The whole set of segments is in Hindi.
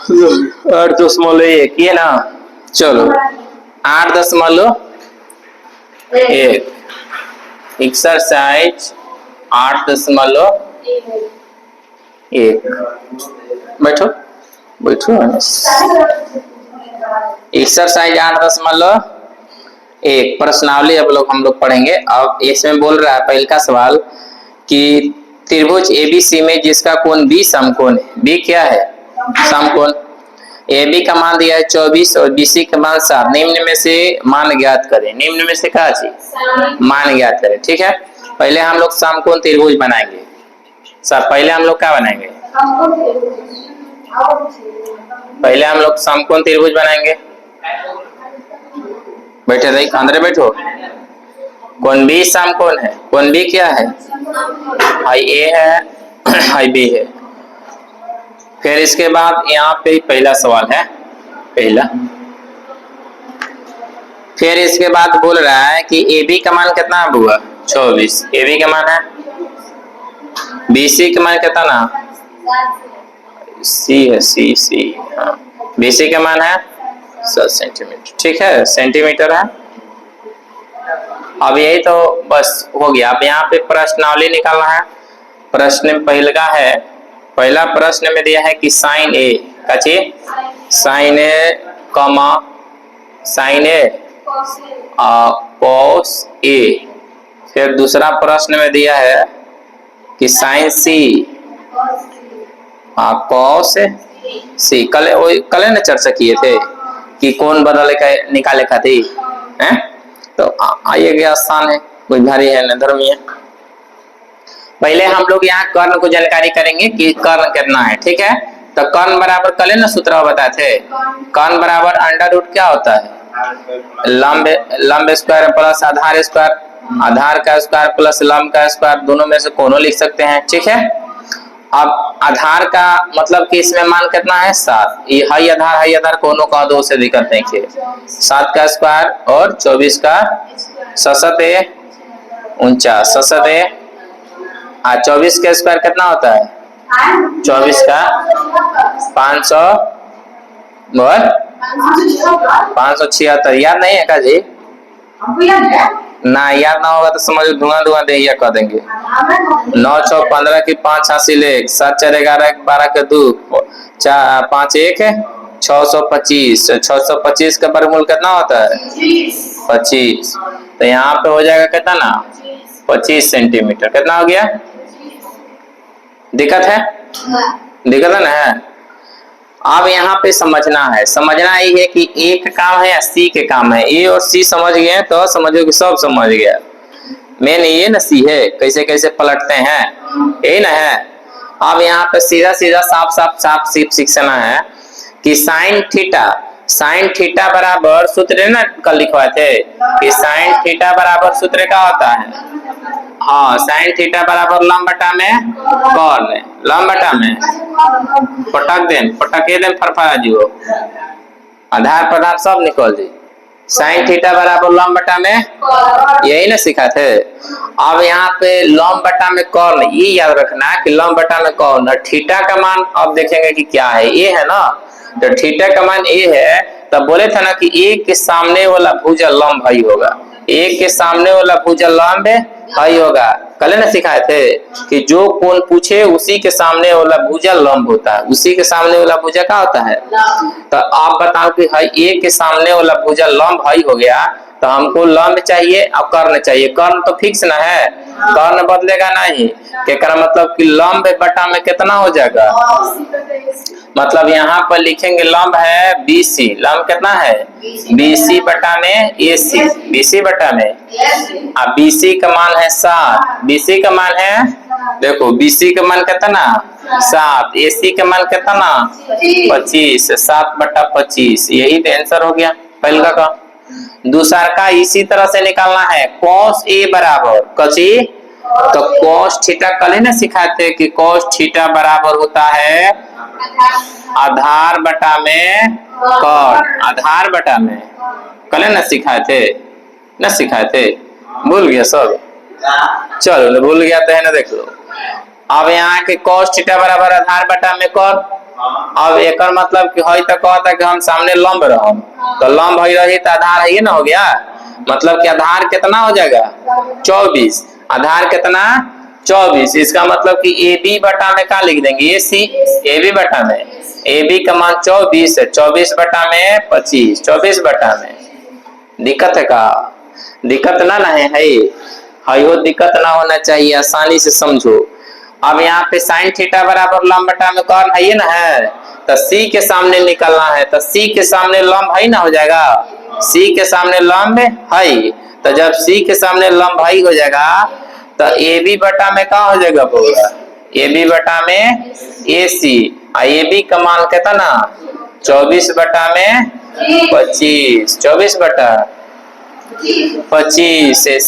8.1 ये ना। चलो 8.1 एक्सरसाइज 8.1 बैठो बैठो। एक्सरसाइज 8.1 प्रश्नावली अब हम लोग पढ़ेंगे। अब इसमें बोल रहा है पहले का सवाल कि त्रिभुज एबीसी में जिसका कोण बी समकोण है। बी क्या है? समकोण। AB का मान दिया है 24 और BC का मान 7। निम्न में से मान ज्ञात करें। निम्न में से क्या चीज? मान ज्ञात करें। ठीक है, पहले हम लोग समकोण त्रिभुज बनाएंगे। सब पहले हम लोग क्या बनाएंगे? पहले हम लोग समकोण त्रिभुज बनाएंगे। बैठे रही, अंदर बैठो। कोण बी समकोण है। कोण बी क्या है? हाई ए है, हाई बी है। फिर इसके बाद यहाँ पे पहला सवाल है, पहला। फिर इसके बाद बोल रहा है कि AB का मान कितना हुआ? 24। AB का मान है। BC का मान कितना ना? C है, C। हाँ, BC का मान है 7 सेंटीमीटर। ठीक है, सेंटीमीटर है। अब यही तो बस हो गया। अब यहाँ पे प्रश्नावली निकालना है। प्रश्न पहला है, पहला प्रश्न में दिया है कि साइन ए कची sign A comma sign A cos A. फिर दूसरा प्रश्न में दिया है कि साइन सी कॉस सी। कल न चर्चा किए थे कि कौन बदल का निकाले का थी है? तो आइए गया आसान है, कोई भारी है न धर्मी है। पहले हम लोग यहाँ कर्ण को जानकारी करेंगे कि कर्ण कितना है। ठीक है, तो कर्ण बराबर कल ना सूत्र बताए थे। कर्ण बराबर अंडर रूट क्या होता है? लंब स्क्वायर प्लस आधार स्क्वायर। आधार का स्क्वायर प्लस लंब का स्क्वायर, दोनों में से कोनो लिख सकते हैं। ठीक है, अब आधार का मतलब कि इसमें मान कितना है? 7। ये हाई आधार कोनो का दो से दिक्कत नहीं है। 7 का स्क्वायर और 24 का 7 49 7 24 का स्क्वायर कितना होता है? 24 का 500 और 576। याद नहीं है का जी? ना याद ना होगा तो समझो धुआं दे कर देंगे। 9 6 15 की 5 80 लेख 7 4 11 12 के 2 4 5 1 625। 625 का वर्गमूल कितना होता है? 25। तो यहाँ पे हो जाएगा कितना ना? 25 सेंटीमीटर। कितना हो गया? दिक्कत है? दिक्कत है ना? अब यहाँ पे समझना है, समझना ये है कि A का काम है या C के काम है। A और C समझ गए तो समझो कि सब समझ गया। मेन ये ना C है, कैसे कैसे पलटते हैं यही ना है। अब यहाँ पे सीधा साफ सीखना है कि साइन थीटा बराबर सूत्र ना कल लिखवाए थे कि साइन थीटा बराबर सूत्र क्या होता है? हाँ, साइन थीटा बराबर लंब बटा में कॉर्न। लंब बटा में पटके दें फरफरा जीवो आधार पदार्थ सब निकल जी। साइन थीटा बराबर लंब बटा में, यही ना सिखा थे। अब यहाँ पे लंब बटा में कॉर्न, ये याद रखना कि लंब बटा में कॉर्न। थीटा का मान अब देखेंगे कि क्या है। ए है ना, तो थीटा का मान ए है। तब बोले थे ना कि एक के सामने वाला भुजा लंब ही होगा। एक के सामने वाला भुजा लंब ही होगा। कल ना सिखाए थे कि जो कोण पूछे उसी के सामने वाला भुजा लंब होता है। उसी के सामने वाला भुजा क्या होता है? तो आप बताओ कि हाई ए के सामने वाला भुजा लंब ही हो गया, तो हमको लंब चाहिए और कर्ण चाहिए। कर्ण तो फिक्स ना है, कर्ण बदलेगा नहीं। क्या मतलब कि लंब बटा में कितना हो जाएगा? मतलब यहाँ पर लिखेंगे लंब है BC। लंब कितना है? BC बटा में AC। BC बटा में अब BC का मान है 7। BC का मान है, देखो BC का मान कितना? 7। AC का मान कितना? 25। 7 बटा 25, यही तो आंसर हो गया पहला का। दूसरा का इसी तरह से निकालना है। cos A बराबर कची, तो cos थीटा कल ही ना सिखाते कि cos थीटा बराबर होता है आधार बटा में कॉर्न। आधार बटा में कल ना सिखाए थे, भूल गया सब। चलो भूल गया तो है ना, देख लो। अब यहाँ के cos थीटा बराबर आधार बटा में कॉर्न, अब एक मतलब कि हई तो कहता कि हम सामने लंब रहो, तो लंब हई रही तो आधार है ना हो गया, मतलब कि आधार कितना हो जाएगा 24, आधार कितना 24। इसका मतलब कि ए बी बटा में क्या लिख देंगे ए सी, ए बी बटा में ए बी का मान 24 है, 24 बटा में 25, 24 बटा में। दिक्कत है का? दिक्कत ना है हो दिक्कत ना होना चाहिए, आसानी से समझो। अब यहाँ पे साइन थीटा बराबर लंब बटा में कौन है ना है, तो सी के सामने निकलना है, तो सी के सामने लंब है ना हो जाएगा, सी के सामने लंब है, तो जब सी के सामने लंब है हो जाएगा तो ए बी बटा में क्या हो जाएगा पूरा, ए बी बटा में ए सी, ए बी का मान कितना 24 बटा में 25, 24 बटा 25 से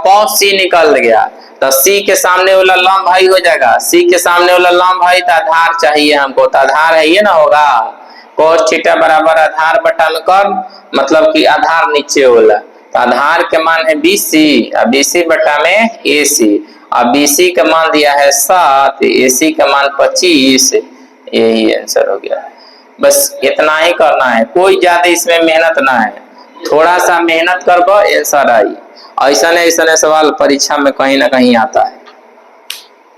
कौन सी निकल गया, तो सी के सामने वाला लंब भाई हो जाएगा, सी के सामने वाला लंब भाई तो आधार चाहिए हमको, तो आधार है ये ना होगा cos थीटा बराबर आधार बटा में कौन, मतलब कि आधार नीचे वाला, तो आधार के मान है BC और BC बटा में AC, और BC का मान दिया है 7, AC का मान 25, यही आंसर हो गया। बस इतना ही करना है, कोई ज्यादा इसमें मेहनत ना है, थोड़ा सा मेहनत करबो आंसर आई। ऐसा सवाल परीक्षा में कहीं ना कहीं आता है,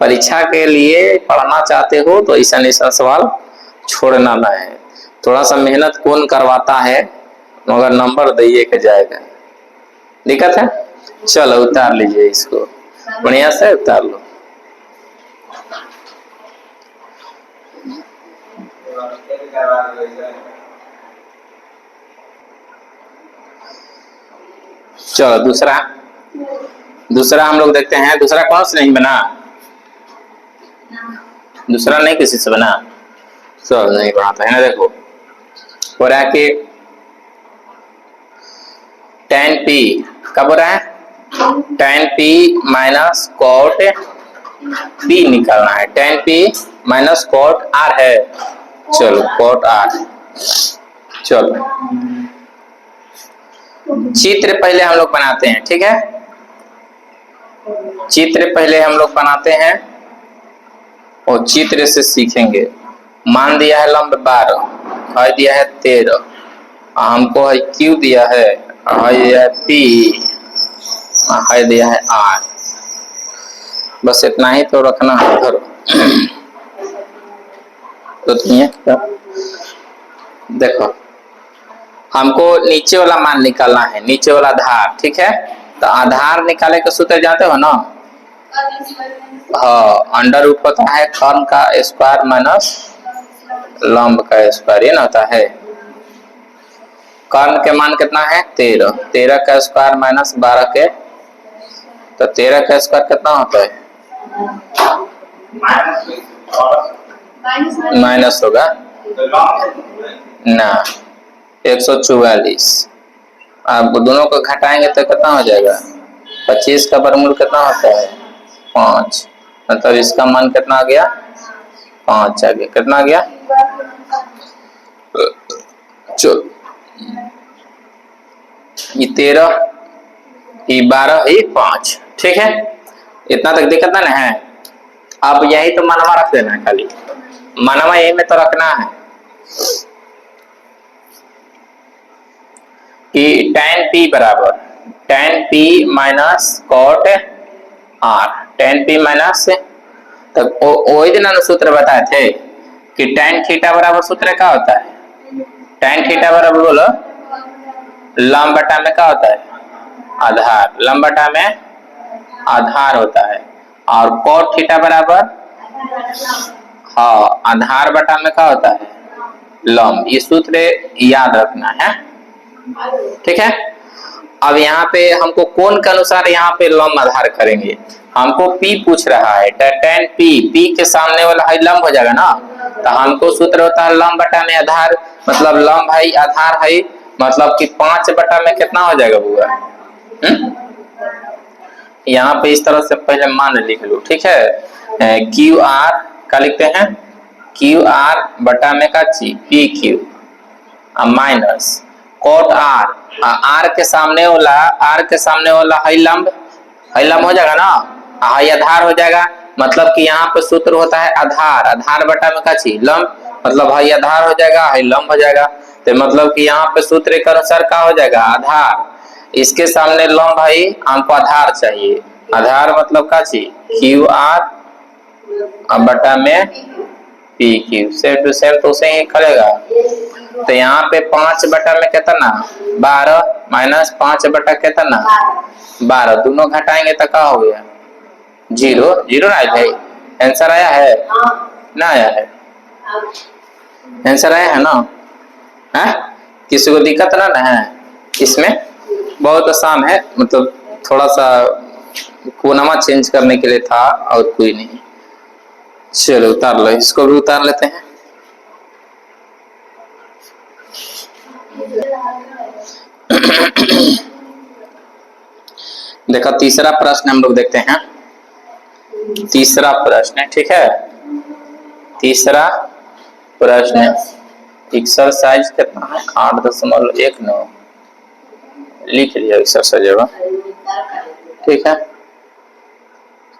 परीक्षा के लिए पढ़ना चाहते हो तो ऐसा सवाल छोड़ना ना है, थोड़ा सा मेहनत कौन करवाता है मगर नंबर दिए के जाएगा। दिक्कत है? चलो उतार लीजिए इसको, बढ़िया से उतार लो। चलो दूसरा हम लोग देखते हैं, दूसरा कौन से नहीं बना, दूसरा नहीं किसी से बना, सब नहीं बनाता है ना। देखो हो रहा है कि tan p कब हो रहा है, tan p minus cot p निकालना है, tan p minus cot r है, चलो कॉट r। चलो चित्र पहले हम लोग बनाते हैं, ठीक है, चित्र पहले हम लोग बनाते हैं और चित्र से सीखेंगे। मान दिया है लंब 12, है दिया है 13, हमको है Q दिया है P, है दिया है R, बस इतना ही तो रखना है करो। तो देखो हमको नीचे वाला मान निकालना है, नीचे वाला आधार, ठीक है, तो आधार निकाले का सूत्र जानते हो ना, हाँ अंडर रूट होता है कर्ण का स्क्वायर माइनस लंब का स्क्वायर, ये ना होता है। कर्ण के मान कितना है 13, 13 का स्क्वायर माइनस 12 के, तो 13 का स्क्वायर कितना होता है, माइनस होगा ना 144, आप दोनों को घटाएंगे तो कितना हो जाएगा, 25 का वर्गमूल कितना होता है 5, मतलब इसका मान कितना आ गया 5 आ गया, कितना आ गया, चलो ये 13 ये 12 ये 5, ठीक है, इतना तक दिक्कत ना है। अब यही तो मनवा रख देना है, खाली मनवा यही में तो रखना है कि tan p बराबर tan p minus cot r, tan p minus, तो वही दिन सूत्र बताए थे कि tan थीटा बराबर सूत्र क्या होता है, tan थीटा बराबर बोलो लंब बटा में क्या होता है आधार, लंब बटा में आधार होता है, और cot थीटा बराबर हाँ आधार बटा में क्या होता है लंब, ये सूत्र याद रखना है, ठीक है। अब यहाँ पे हमको कोण के अनुसार यहाँ पे लंब आधार करेंगे, हमको P पूछ रहा है, tan P के सामने वाला है लंब हो जाएगा ना, तो हमको सूत्र होता है लंब बटा में आधार, मतलब लंब है आधार है, मतलब कि 5 बटा में कितना हो जाएगा बुआ, यहाँ पे इस तरह से पहले मान लिख लो, ठीक है, क्यू आर का लिखते हैं, क्यू आर बटा में का p q minus cot r, r के सामने वाला है लंब हो जाएगा ना, है आधार हो जाएगा, मतलब कि यहाँ पे सूत्र होता है आधार, आधार बटा में का लंब, मतलब भाई आधार हो जाएगा, हाई लंब हो जाएगा। तो मतलब कि यहाँ पे सूत्र के अनुसार क्या हो जाएगा, आधार। इसके सामने लंब भाई, हमको आधार चाहिए। आधार मतलब का चीज, क्यू आर बटा में p q, same to same तो उसे ही करेगा। तो यहाँ पे 5 बटा में कितना 12 माइनस 5 बटा कितना 12, दोनों घटाएंगे तो क्या हो गया 0, 0 ना भाई। आंसर आया है ना, आया है आंसर आया है ना, है? किसी को दिक्कत ना है इसमें? बहुत आसान है, मतलब थोड़ा सा कोनामा चेंज करने के लिए था और कोई नहीं। चलो उतार लो, इसको भी उतार लेते हैं। देखो तीसरा प्रश्न हम लोग देखते हैं। तीसरा प्रश्न, ठीक है, तीसरा प्रश्न एक्सरसाइज कितना है 8.19 लिख लिया एक्सरसाइज, ठीक है।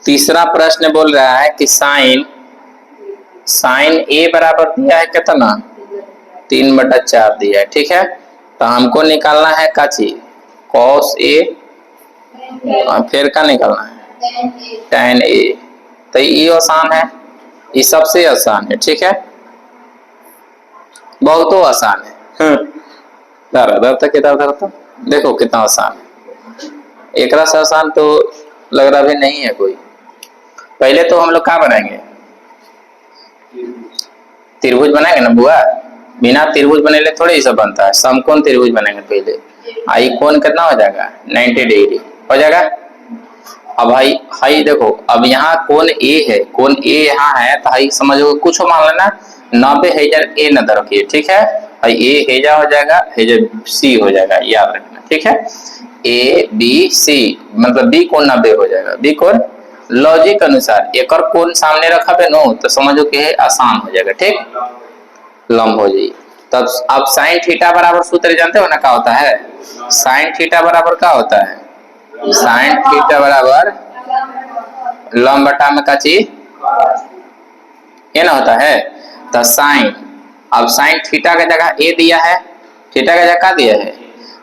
तीसरा प्रश्न बोल रहा है कि साइन ए बराबर दिया है कितना 3/4 दिया है, ठीक है। तो हमको निकालना है का चीज कॉस ए, फिर का निकालना है tan ए। तो ये आसान है, ये सबसे आसान है, ठीक है, बहुत आसान है। इधर तक इधर तक देखो कितना आसान है, एक से आसान तो लग रहा भी नहीं है कोई। पहले तो हम लोग क्या बनाएंगे, त्रिभुज बनाएंगे ना बुआ, बिना त्रिभुज बनेले थोड़े ही सब बनता है। समकोण त्रिभुज बनेंगे पहले, आई कोण कितना हो जाएगा 90 डिग्री हो जाएगा। अब भाई देखो, अब यहाँ कोण ए है, कोण ए यहाँ है तो हाई समझो कुछ मान लेना 90 हेजर ए न रखिए, ठीक है। भाई ए हेजा हो जाएगा, हेजर सी हो जाएगा, याद रखना, ठीक है। ए बी सी मतलब बी कोण 90 हो जाएगा, बी कोण लॉजिक अनुसार एक और कोण सामने रखा पे नो तो समझो कि आसान हो जाएगा, ठीक, लंब हो जाएगी। तब अब साइन थीटा बराबर सूत्र जानते हो ना क्या होता है, साइन थीटा बराबर क्या होता है, साइन थीटा बराबर लंब बटा में का चीज ये ना होता है। तो साइन, अब साइन थीटा के जगह ए दिया है, थीटा के जगह दिया है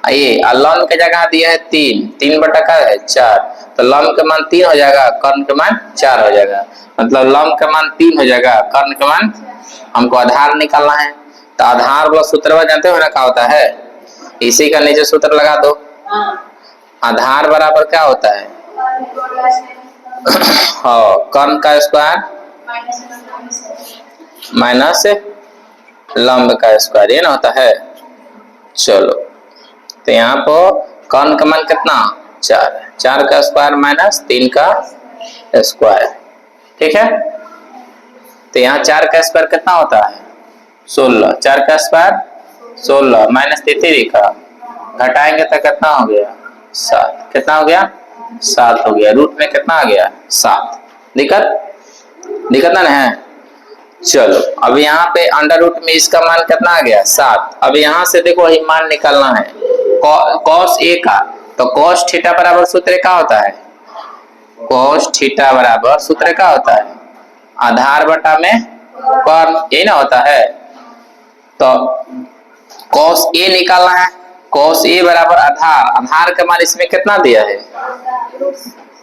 ए, और लंब के जगह दिया है 3 बटा का है 4। तो लंब के मान 3 हो जाएगा, कर्ण के मान 4 हो जाएगा, मतलब लंब के मान 3 हो जाएगा, कर्ण के मान, हमको आधार निकालना है। तो आधार वाला सूत्र जानते हो ना क्या होता है, इसी का नीचे सूत्र लगा दो। आधार बराबर क्या होता है हाँ, कर्ण का स्क्वायर माइनस लंब का स्क्वायर, ये ना होता है। चलो तो यहाँ पर कर्ण का मान कितना 4, 4 का स्क्वायर माइनस 3 का स्क्वायर, ठीक है। तो यहाँ 4 का स्क्वायर कितना होता है 16, 4 का स्क्वायर 16 माइनस 33 का घटाएंगे तो कितना हो गया 7, कितना हो गया 7 हो गया, रूट में कितना आ गया 7। दिक्कत ना है। चलो अब यहाँ पे अंडर रूट में इसका मान कितना आ गया 7। अब यहाँ से देखो ही मान निकालना है कॉस ए का, तो कॉस थीटा बराबर सूत्र क्या होता है, कॉस थीटा बराबर सूत्र क्या होता है आधार बटा में कॉर्न, यही ना होता है। तो कॉस ए निकालना है, कॉस ए बराबर आधार, आधार का मान इसमें कितना दिया है,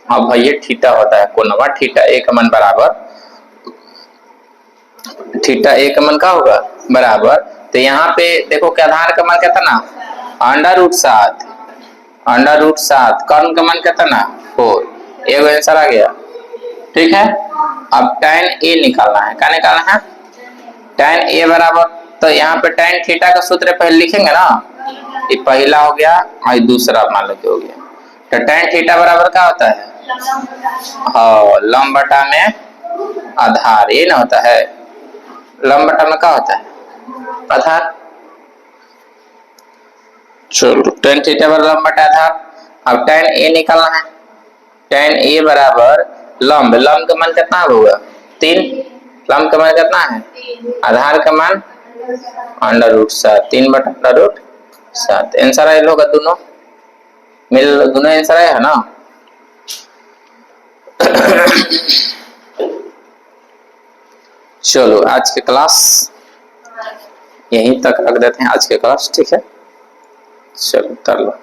अब भाई ये थीटा होता है कोनवा, थीटा ए का मान बराबर, थीटा ए का मान क्या होगा बराबर। तो यहाँ पे देखो कि आधार का मान कितना √7, √7, कर्ण का मान कितना 4, एक आंसर आ गया, ठीक है। अब tan ए निकालना है, क्या निकालना है tan ए बराबर, तो यहाँ पे tan थीटा का सूत्र पहले लिखेंगे ना, ये पहला हो गया और दूसरा मान लो हो गया। तो tan थीटा बराबर क्या होता है हाँ लंब बटा में आधार, ये ना होता है, लंब बटा में क्या होता है आधार। चलो tan थीटा बराबर लंब बटा आधार। अब tan ए निकालना है, tan ए बराबर लंब, लंब का मान कितना होगा 3, लंब का मान कितना है आधार का मान √7, 3 बटा √7, आंसर आया होगा दोनों मिल, दोनों आंसर आया है ना। चलो आज की क्लास यहीं तक रख देते हैं आज के क्लास, ठीक है। चलो कर लो।